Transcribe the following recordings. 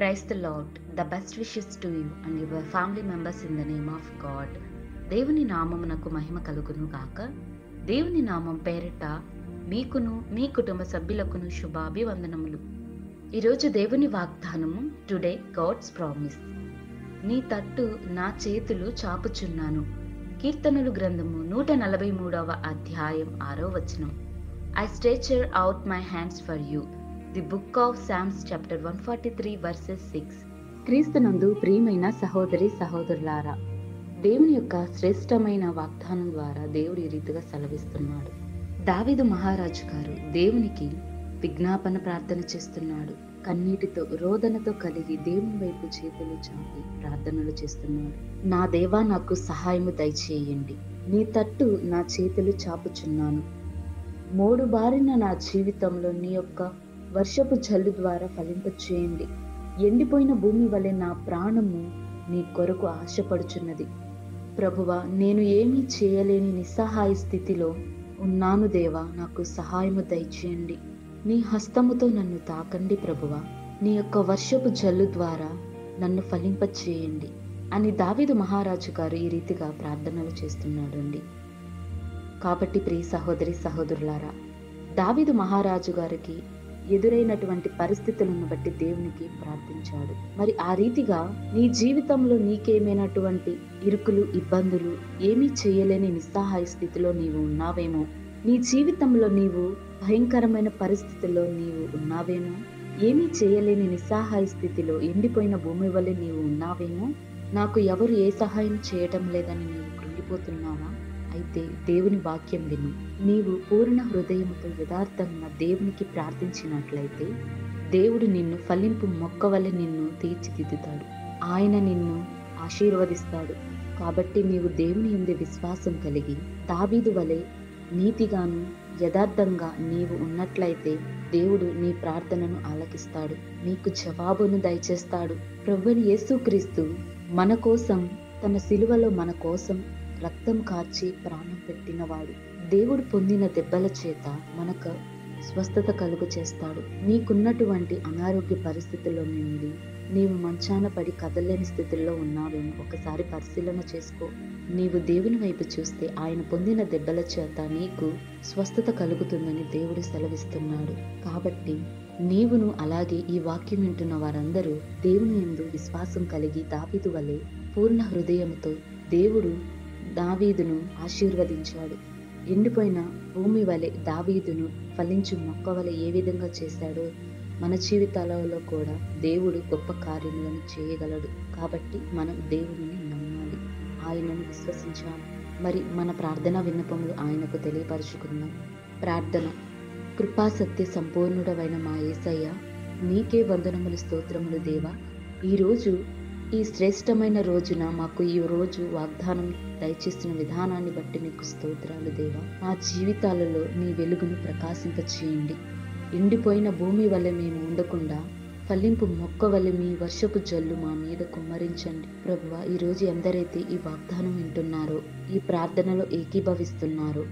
Praise the Lord. The best wishes to you and your family members in the name of God. దేవుని నామమునకు మహిమ కలుగును గాక. దేవుని నామం పేరిట మీకును మీ కుటుంబ సభ్యులకును శుభాభివందనములు. ఈరోజు దేవుని వాగ్దానము, టుడే గాడ్స్ ప్రామిస్. నీ తట్టు నా చేతులు చాపుచున్నాను. కీర్తనలు గ్రంథము 143వ అధ్యాయం 6వ వచనం. I stretcher out my hands for you. The book of Psalms chapter 143 verses 6. క్రీస్తునందు ప్రియమైన సహోదరి సహోదరులారా, దేవుని యొక్క శ్రేష్టమైన వాగ్దానం ద్వారా దేవుడు ఈ రీతిగా సెలవిస్తున్నాడు. దావీదు మహారాజు గారు దేవునికి విజ్ఞాపన ప్రార్థన చేస్తున్నాడు. కన్నీటితో రోదనతో కలిగి దేవుని వైపు చేతులు చాపి ప్రార్థనలు చేస్తున్నాడు. నా దేవా, నాకు సహాయము దయచేయండి. నీ తట్టు నా చేతులు చాపుచున్నాను. మోడు బారిన నా జీవితంలో నీ యొక్క వర్షపు జల్లు ద్వారా ఫలింపచేయండి. ఎండిపోయిన భూమి వలె నా ప్రాణము నీ కొరకు ఆశపడుచున్నది. ప్రభువా, నేను ఏమీ చేయలేని నిస్సహాయ స్థితిలో ఉన్నాను. దేవా, నాకు సహాయము దయచేయండి. నీ హస్తముతో నన్ను తాకండి ప్రభువా. నీ యొక్క వర్షపు జల్లు ద్వారా నన్ను ఫలింపచేయండి అని దావీదు మహారాజు గారు ఈ రీతిగా ప్రార్థనలు చేస్తున్నాడండి. కాబట్టి ప్రియ సహోదరి సహోదరులారా, దావీదు మహారాజు గారికి ఎదురైనటువంటి పరిస్థితులను బట్టి దేవునికి ప్రార్థించాడు. మరి ఆ రీతిగా నీ జీవితంలో నీకేమైనటువంటి ఇరుకులు, ఇబ్బందులు, ఏమీ చేయలేని నిస్సహాయ స్థితిలో నీవు ఉన్నావేమో, నీ జీవితంలో నీవు భయంకరమైన పరిస్థితుల్లో నీవు ఉన్నావేమో, ఏమీ చేయలేని నిస్సహాయ స్థితిలో ఎండిపోయిన భూమి వలె నీవు ఉన్నావేమో, నాకు ఎవరు ఏ సహాయం చేయటం లేదని నీవు కృంగిపోతున్నావా? అయితే దేవుని వాక్యం విను. నీవు పూర్ణ హృదయముతో యథార్థంగా దేవునికి ప్రార్థించినట్లయితే దేవుడు నిన్ను ఫలింపు మొక్క వలె నిన్ను తీర్చిదిద్దుతాడు. ఆయన నిన్ను ఆశీర్వదిస్తాడు. కాబట్టి నీవు దేవుని యందు విశ్వాసం కలిగి దావీదు వలె నీతిగాను యథార్థంగా నీవు ఉన్నట్లయితే దేవుడు నీ ప్రార్థనను ఆలకిస్తాడు, నీకు జవాబును దయచేస్తాడు. ప్రభువైన యేసుక్రీస్తు మన కోసం తన సిలువలో మన కోసం రక్తం కార్చి ప్రాణం పెట్టినవాడు. దేవుడు పొందిన దెబ్బల చేత మనకు స్వస్థత కలుగు చేస్తాడు. నీకున్నటువంటి అనారోగ్య పరిస్థితుల్లో నుండి నీవు మంచాన పడి కదలేని స్థితిలో ఉన్నావేమో ఒకసారి పరిశీలన చేసుకో. నీవు దేవుని వైపు చూస్తే ఆయన పొందిన దెబ్బల చేత నీకు స్వస్థత కలుగుతుందని దేవుడు సెలవిస్తున్నాడు. కాబట్టి నీవును అలాగే ఈ వాక్యం వింటున్న వారందరూ దేవుని యందు విశ్వాసం కలిగి దావీదు వలె పూర్ణ హృదయంతో దేవుడు దావీదును ఆశీర్వదించాడు. ఎండిపోయిన భూమి వలె దావీదును ఫలించు మొక్క వలె ఏ విధంగా చేశాడో మన జీవితాలలో కూడా దేవుడు గొప్ప కార్యములను చేయగలడు. కాబట్టి మనం దేవుడిని నమ్మాలి, ఆయనను విశ్వసించాలి. మరి మన ప్రార్థనా విన్నపములు ఆయనకు తెలియపరుచుకుందాం. ప్రార్థన. కృపా సత్య సంపూర్ణుడవైన మా యేసయ్య, నీకే వందనములు, స్తోత్రములు దేవా. ఈరోజు ఈ శ్రేష్టమైన రోజున మాకు ఈ రోజు వాగ్దానం దయచేసిన విధానాన్ని బట్టి నీకు స్తోత్రాలు దేవా. మా జీవితాలలో నీ వెలుగును ప్రకాశింపచేయండి. ఎండిపోయిన భూమి వలె మేము ఉండకుండా ఫలింపు మొక్క వలె మీ వర్షపు జల్లు మా మీద కుమ్మరించండి ప్రభువా. ఈరోజు ఎందరైతే ఈ వాగ్దానం వింటున్నారో, ఈ ప్రార్థనలో ఏకీభవిస్తున్నారో,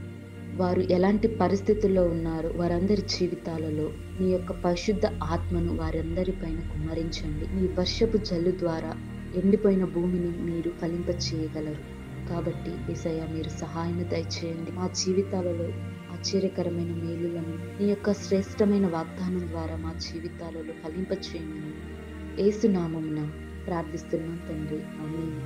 వారు ఎలాంటి పరిస్థితుల్లో ఉన్నారో వారందరి జీవితాలలో నీ యొక్క పరిశుద్ధ ఆత్మను వారందరిపైన కుమ్మరించండి. నీ వర్షపు జల్లు ద్వారా ఎండిపోయిన భూమిని మీరు ఫలింప చేయగలరు. కాబట్టి యేసయ్య, మీరు సహాయం దయచేయండి. మా జీవితాలలో ఆశ్చర్యకరమైన మేలులను నీ యొక్క శ్రేష్టమైన వాగ్దానం ద్వారా మా జీవితాలలో ఫలింప చేయమని యేసు నామమున ప్రార్థిస్తున్నాం తండ్రి. ఆమేన్.